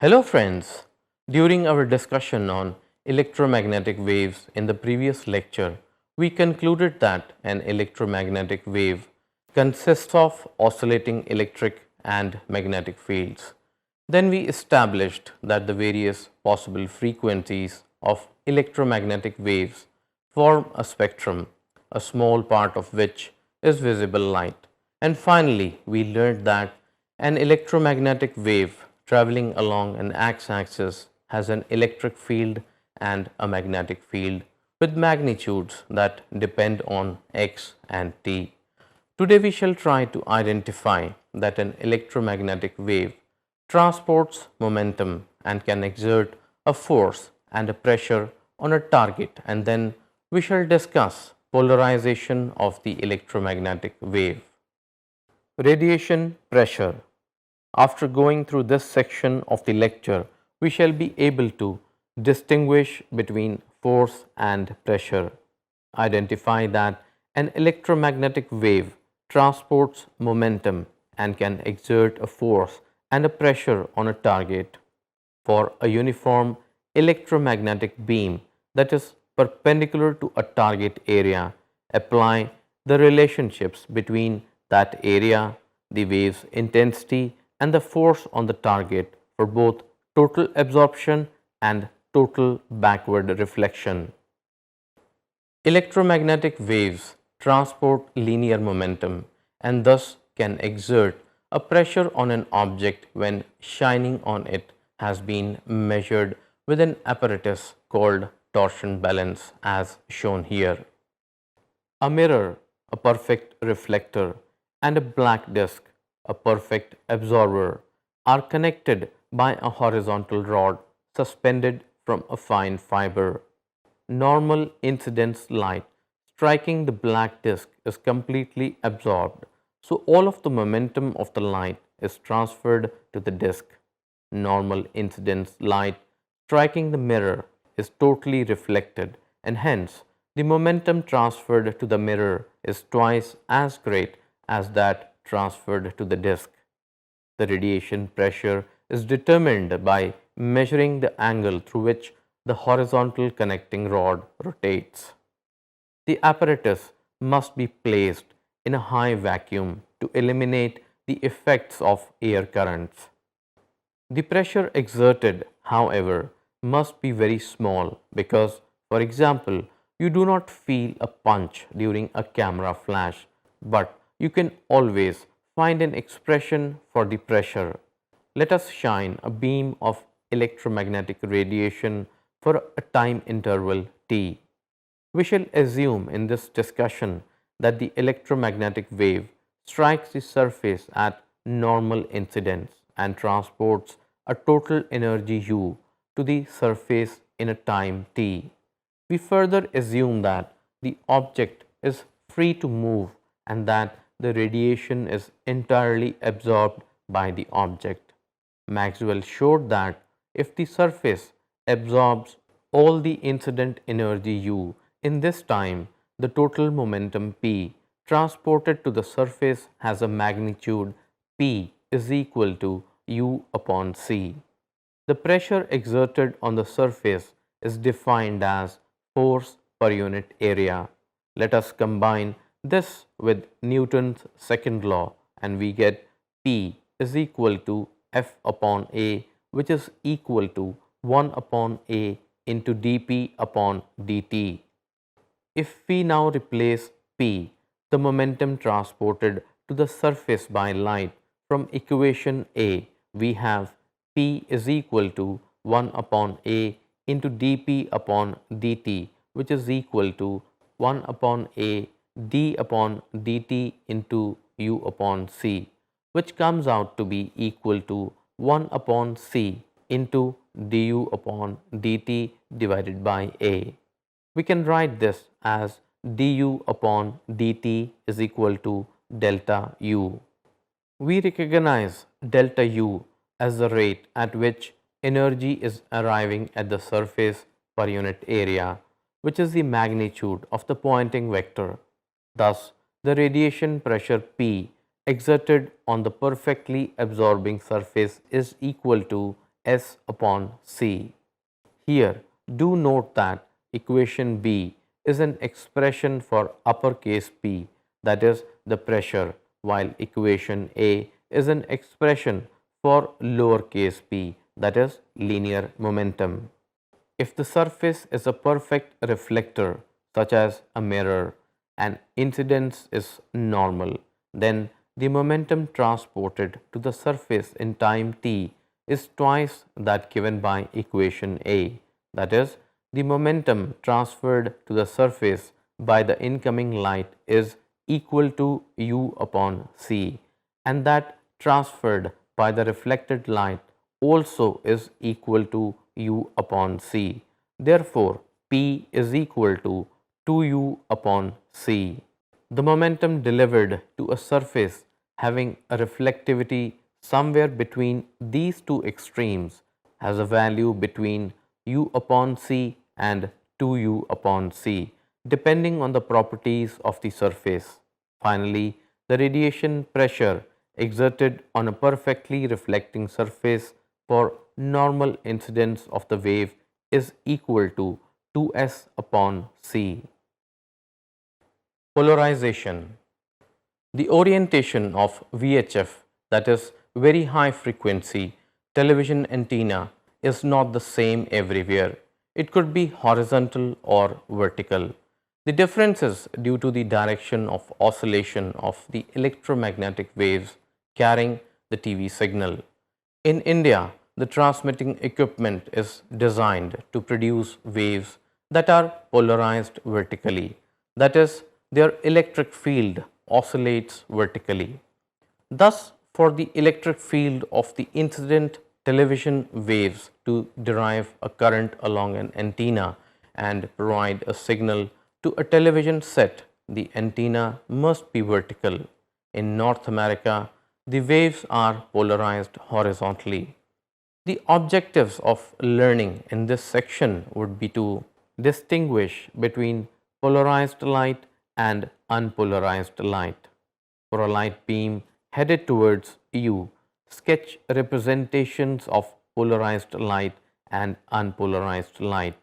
Hello friends, during our discussion on electromagnetic waves in the previous lecture, we concluded that an electromagnetic wave consists of oscillating electric and magnetic fields. Then we established that the various possible frequencies of electromagnetic waves form a spectrum, a small part of which is visible light. And finally, we learned that an electromagnetic wave traveling along an x-axis has an electric field and a magnetic field with magnitudes that depend on x and t. Today we shall try to identify that an electromagnetic wave transports momentum and can exert a force and a pressure on a target, and then we shall discuss polarization of the electromagnetic wave. Radiation pressure. After going through this section of the lecture, we shall be able to distinguish between force and pressure, identify that an electromagnetic wave transports momentum and can exert a force and a pressure on a target. For a uniform electromagnetic beam that is perpendicular to a target area, apply the relationships between that area, the wave's intensity, and the force on the target for both total absorption and total backward reflection. Electromagnetic waves transport linear momentum and thus can exert a pressure on an object when shining on it has been measured with an apparatus called torsion balance as shown here. A mirror, a perfect reflector, and a black disk, a perfect absorber, are connected by a horizontal rod suspended from a fine fiber. Normal incidence light striking the black disk is completely absorbed, so all of the momentum of the light is transferred to the disk. Normal incidence light striking the mirror is totally reflected, and hence the momentum transferred to the mirror is twice as great as that transferred to the disk. The radiation pressure is determined by measuring the angle through which the horizontal connecting rod rotates. The apparatus must be placed in a high vacuum to eliminate the effects of air currents. The pressure exerted, however, must be very small because, for example, you do not feel a punch during a camera flash, but you can always find an expression for the pressure. Let us shine a beam of electromagnetic radiation for a time interval t. We shall assume in this discussion that the electromagnetic wave strikes the surface at normal incidence and transports a total energy U to the surface in a time t. We further assume that the object is free to move and that the radiation is entirely absorbed by the object. Maxwell showed that if the surface absorbs all the incident energy U in this time, the total momentum P transported to the surface has a magnitude P is equal to U upon C. The pressure exerted on the surface is defined as force per unit area. Let us combine this with Newton's second law and we get P is equal to F upon A, which is equal to 1 upon A into dP upon dt. If we now replace P, the momentum transported to the surface by light, from equation A, we have P is equal to 1 upon A into dP upon dt, which is equal to 1 upon A d upon dt into U upon C, which comes out to be equal to 1 upon C into du upon dt divided by A. We can write this as du upon dt is equal to delta U. We recognize delta U as the rate at which energy is arriving at the surface per unit area, which is the magnitude of the Poynting vector. Thus, the radiation pressure P exerted on the perfectly absorbing surface is equal to S upon C. Here, do note that equation B is an expression for uppercase P, that is the pressure, while equation A is an expression for lowercase p, that is linear momentum. If the surface is a perfect reflector, such as a mirror, and incidence is normal, then the momentum transported to the surface in time t is twice that given by equation A. That is, the momentum transferred to the surface by the incoming light is equal to u upon c, and that transferred by the reflected light also is equal to u upon c. Therefore, P is equal to 2u upon c. The momentum delivered to a surface having a reflectivity somewhere between these two extremes has a value between u upon c and 2u upon c, depending on the properties of the surface. Finally, the radiation pressure exerted on a perfectly reflecting surface for normal incidence of the wave is equal to 2s upon c. Polarization. The orientation of VHF, that is very high frequency television antenna, is not the same everywhere. It could be horizontal or vertical. The difference is due to the direction of oscillation of the electromagnetic waves carrying the TV signal. In India, the transmitting equipment is designed to produce waves that are polarized vertically. That is, their electric field oscillates vertically. Thus, for the electric field of the incident television waves to derive a current along an antenna and provide a signal to a television set, the antenna must be vertical. In North America, the waves are polarized horizontally. The objectives of learning in this section would be to distinguish between polarized light and unpolarized light. For a light beam headed towards you, sketch representations of polarized light and unpolarized light.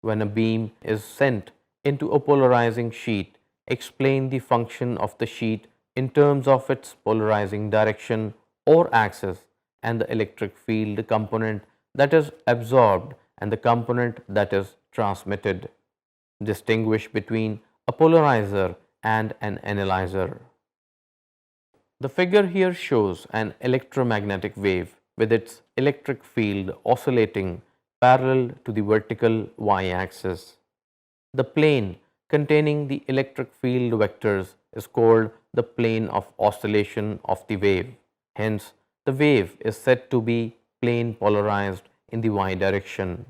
When a beam is sent into a polarizing sheet, explain the function of the sheet in terms of its polarizing direction or axis and the electric field component that is absorbed and the component that is transmitted. Distinguish between a polarizer and an analyzer. The figure here shows an electromagnetic wave with its electric field oscillating parallel to the vertical y-axis. The plane containing the electric field vectors is called the plane of oscillation of the wave. Hence, the wave is said to be plane polarized in the y direction.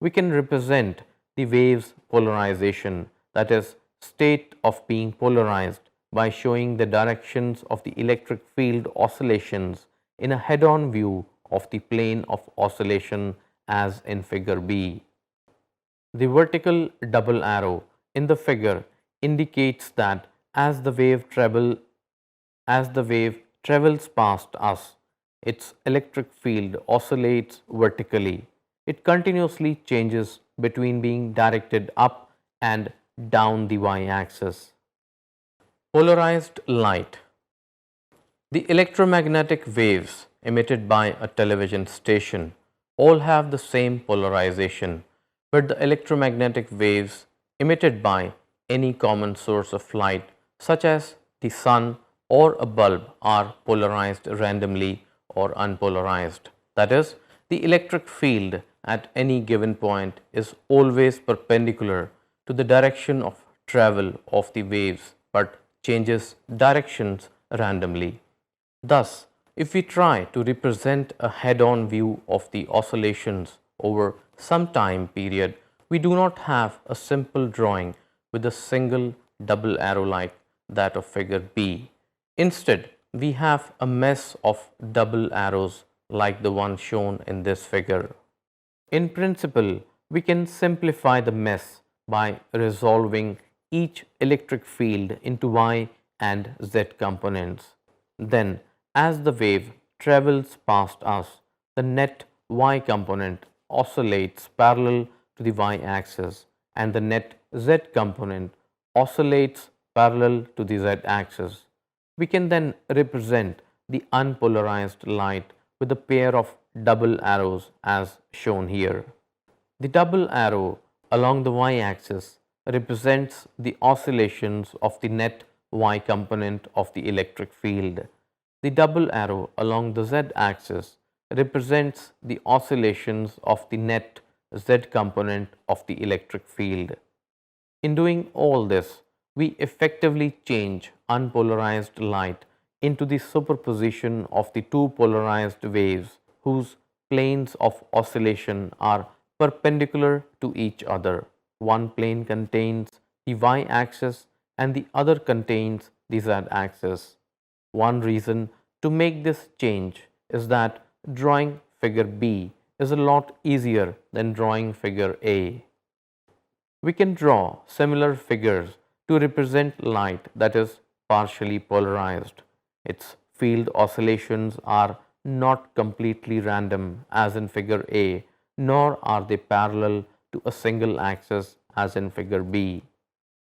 We can represent the wave's polarization, that is, state of being polarized, by showing the directions of the electric field oscillations in a head-on view of the plane of oscillation as in figure B. The vertical double arrow in the figure indicates that as the wave travels past us, its electric field oscillates vertically. It continuously changes between being directed up and down the y-axis. Polarized light. The electromagnetic waves emitted by a television station all have the same polarization, but the electromagnetic waves emitted by any common source of light, such as the sun or a bulb, are polarized randomly or unpolarized. That is, the electric field at any given point is always perpendicular to the direction of travel of the waves, but changes directions randomly. Thus, if we try to represent a head-on view of the oscillations over some time period, we do not have a simple drawing with a single double arrow like that of figure B. Instead, we have a mess of double arrows like the one shown in this figure. In principle, we can simplify the mess by resolving each electric field into y and z components. Then, as the wave travels past us, the net y component oscillates parallel to the y-axis and the net z component oscillates parallel to the z-axis. We can then represent the unpolarized light with a pair of double arrows as shown here. The double arrow along the y-axis represents the oscillations of the net y component of the electric field. The double arrow along the z-axis represents the oscillations of the net z component of the electric field. In doing all this, we effectively change unpolarized light into the superposition of the two polarized waves whose planes of oscillation are perpendicular to each other. One plane contains the y-axis and the other contains the z-axis. One reason to make this change is that drawing figure B is a lot easier than drawing figure A. We can draw similar figures to represent light that is partially polarized. Its field oscillations are not completely random as in figure A, nor are they parallel to a single axis as in figure B.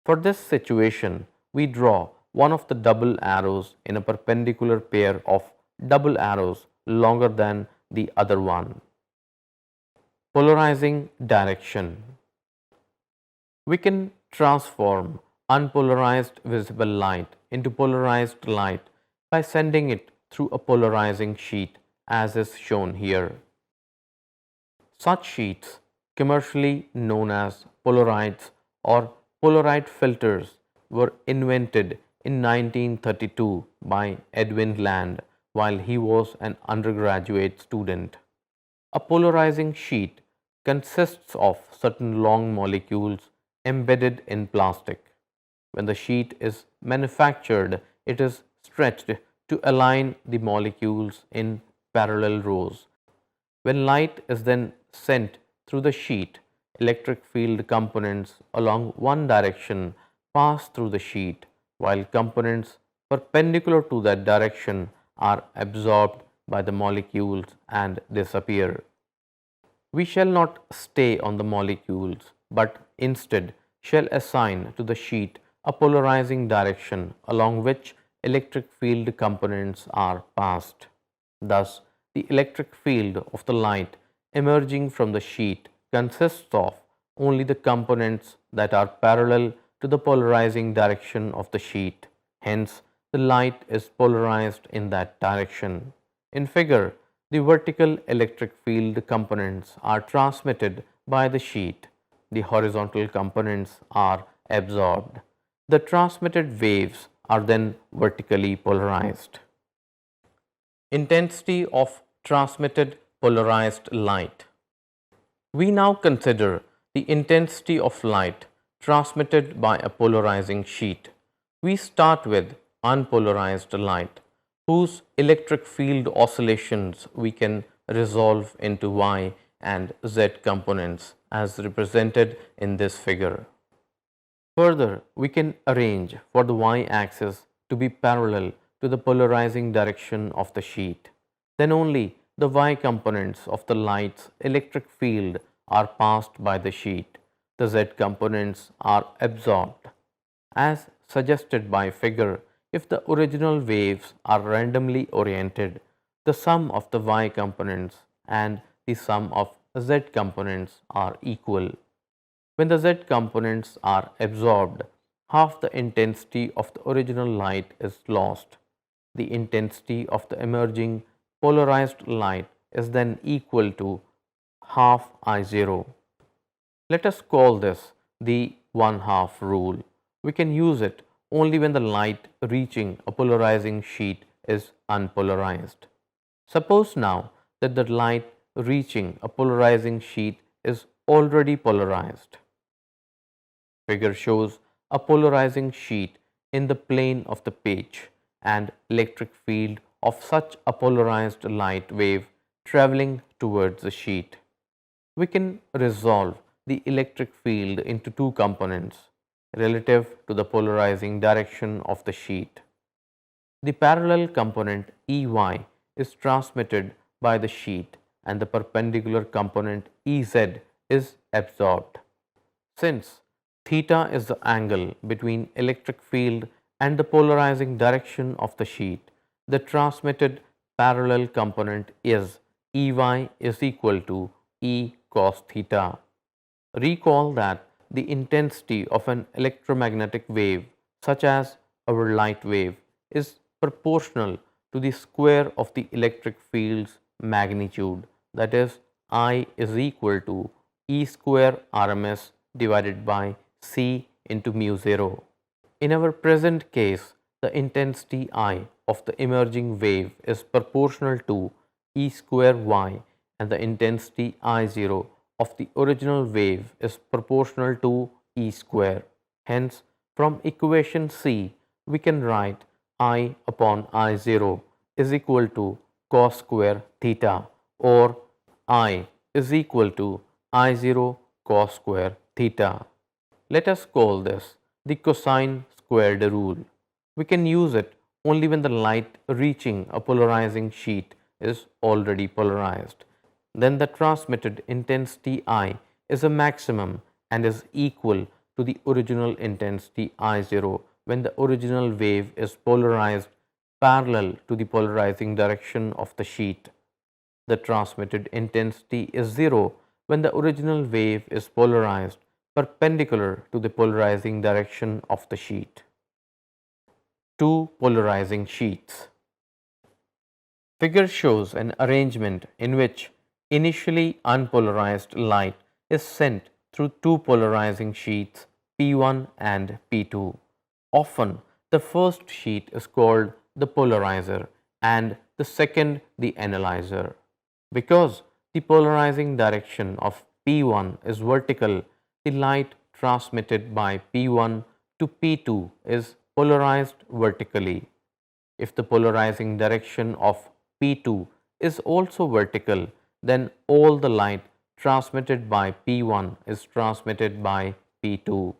For this situation, we draw one of the double arrows in a perpendicular pair of double arrows longer than the other one. Polarizing direction. We can transform unpolarized visible light into polarized light by sending it through a polarizing sheet as is shown here. Such sheets, commercially known as polarides or Polaroid filters, were invented in 1932 by Edwin Land while he was an undergraduate student. A polarizing sheet consists of certain long molecules embedded in plastic. When the sheet is manufactured, it is stretched to align the molecules in parallel rows. When light is then sent through the sheet, electric field components along one direction pass through the sheet, while components perpendicular to that direction are absorbed by the molecules and disappear. We shall not stay on the molecules, but instead shall assign to the sheet a polarizing direction along which electric field components are passed. Thus, the electric field of the light emerging from the sheet consists of only the components that are parallel to the polarizing direction of the sheet. Hence, the light is polarized in that direction. In figure, the vertical electric field components are transmitted by the sheet. The horizontal components are absorbed. The transmitted waves are then vertically polarized. Intensity of transmitted polarized light. We now consider the intensity of light transmitted by a polarizing sheet. We start with unpolarized light, whose electric field oscillations we can resolve into y and z components as represented in this figure. Further, we can arrange for the y-axis to be parallel to the polarizing direction of the sheet. Then only the y components of the light's electric field are passed by the sheet. The z components are absorbed. As suggested by figure, if the original waves are randomly oriented, the sum of the y components and the sum of z components are equal. When the z components are absorbed, half the intensity of the original light is lost. The intensity of the emerging polarized light is then equal to half I0. Let us call this the 1/2 rule. We can use it only when the light reaching a polarizing sheet is unpolarized. Suppose now that the light reaching a polarizing sheet is already polarized. Figure shows a polarizing sheet in the plane of the page and electric field of such a polarized light wave traveling towards the sheet. We can resolve the electric field into two components relative to the polarizing direction of the sheet. The parallel component EY is transmitted by the sheet and the perpendicular component Ez is absorbed. Since theta is the angle between electric field and the polarizing direction of the sheet, the transmitted parallel component is Ey is equal to E cos theta. Recall that the intensity of an electromagnetic wave, such as our light wave, is proportional to the square of the electric field's magnitude, that is, I is equal to E square RMS divided by C into mu 0. In our present case, the intensity I of the emerging wave is proportional to E square y, and the intensity I0 of the original wave is proportional to E square. Hence, from equation C, we can write I upon I0 is equal to cos square theta, or I is equal to I0 cos square theta. Let us call this the cosine squared rule. We can use it only when the light reaching a polarizing sheet is already polarized. Then the transmitted intensity I is a maximum and is equal to the original intensity I0 when the original wave is polarized parallel to the polarizing direction of the sheet. The transmitted intensity is 0 when the original wave is polarized perpendicular to the polarizing direction of the sheet. Two polarizing sheets. Figure shows an arrangement in which initially unpolarized light is sent through two polarizing sheets P1 and P2. Often the first sheet is called the polarizer and the second the analyzer. Because the polarizing direction of P1 is vertical, the light transmitted by P1 to P2 is polarized vertically. If the polarizing direction of P2 is also vertical, then all the light transmitted by P1 is transmitted by P2.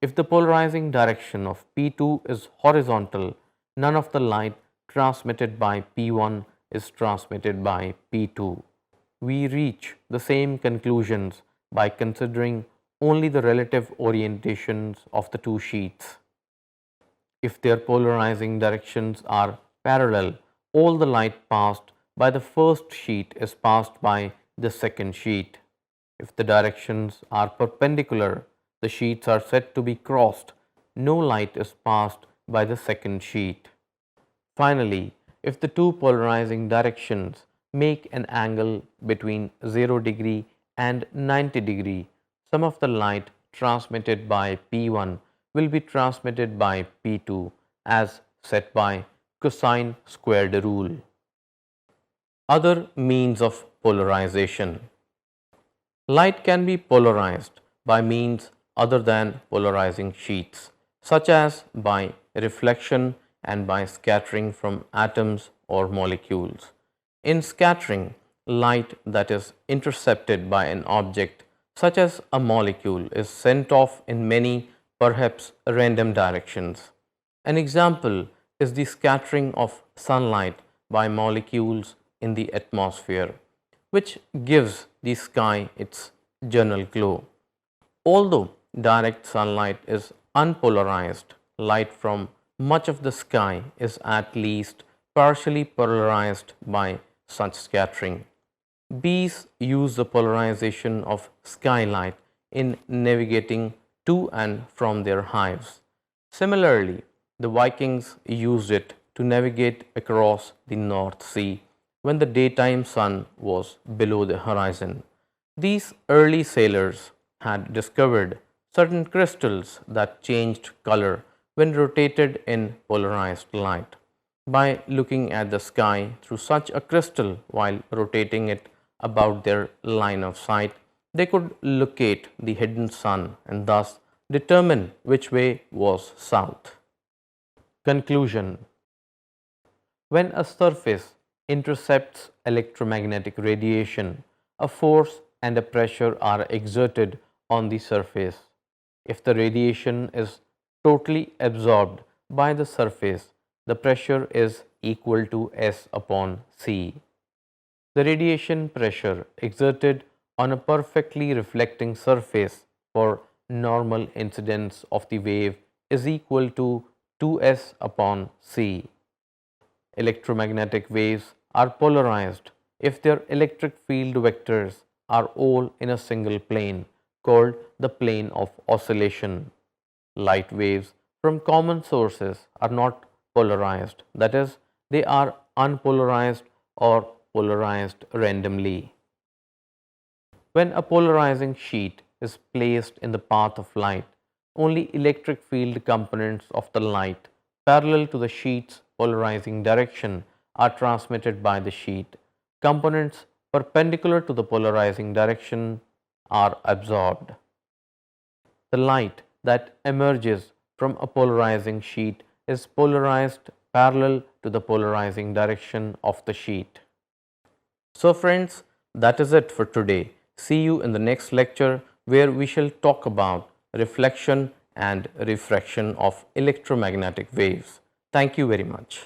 If the polarizing direction of P2 is horizontal, none of the light transmitted by P1 is transmitted by P2. We reach the same conclusions by considering only the relative orientations of the two sheets. If their polarizing directions are parallel, all the light passed by the first sheet is passed by the second sheet. If the directions are perpendicular, the sheets are said to be crossed. No light is passed by the second sheet. Finally, if the two polarizing directions make an angle between 0 degree and 90 degree, some of the light transmitted by P1 will be transmitted by P2 as set by cosine squared rule. Other means of polarization. Light can be polarized by means other than polarizing sheets, such as by reflection and by scattering from atoms or molecules. In scattering, light that is intercepted by an object, such as a molecule, is sent off in many, perhaps random directions. An example is the scattering of sunlight by molecules in the atmosphere, which gives the sky its general glow. Although direct sunlight is unpolarized, light from much of the sky is at least partially polarized by such scattering. Bees use the polarization of skylight in navigating to and from their hives. Similarly, the Vikings used it to navigate across the North Sea when the daytime sun was below the horizon. These early sailors had discovered certain crystals that changed color when rotated in polarized light. By looking at the sky through such a crystal while rotating it about their line of sight, they could locate the hidden sun and thus determine which way was south. Conclusion. When a surface intercepts electromagnetic radiation, a force and a pressure are exerted on the surface. If the radiation is totally absorbed by the surface, the pressure is equal to S upon C. The radiation pressure exerted on a perfectly reflecting surface for normal incidence of the wave is equal to 2s upon c. Electromagnetic waves are polarized if their electric field vectors are all in a single plane called the plane of oscillation. Light waves from common sources are not polarized, that is, they are unpolarized or polarized randomly. When a polarizing sheet is placed in the path of light, only electric field components of the light parallel to the sheet's polarizing direction are transmitted by the sheet. Components perpendicular to the polarizing direction are absorbed. The light that emerges from a polarizing sheet is polarized parallel to the polarizing direction of the sheet. So friends, that is it for today. See you in the next lecture where we shall talk about reflection and refraction of electromagnetic waves. Thank you very much.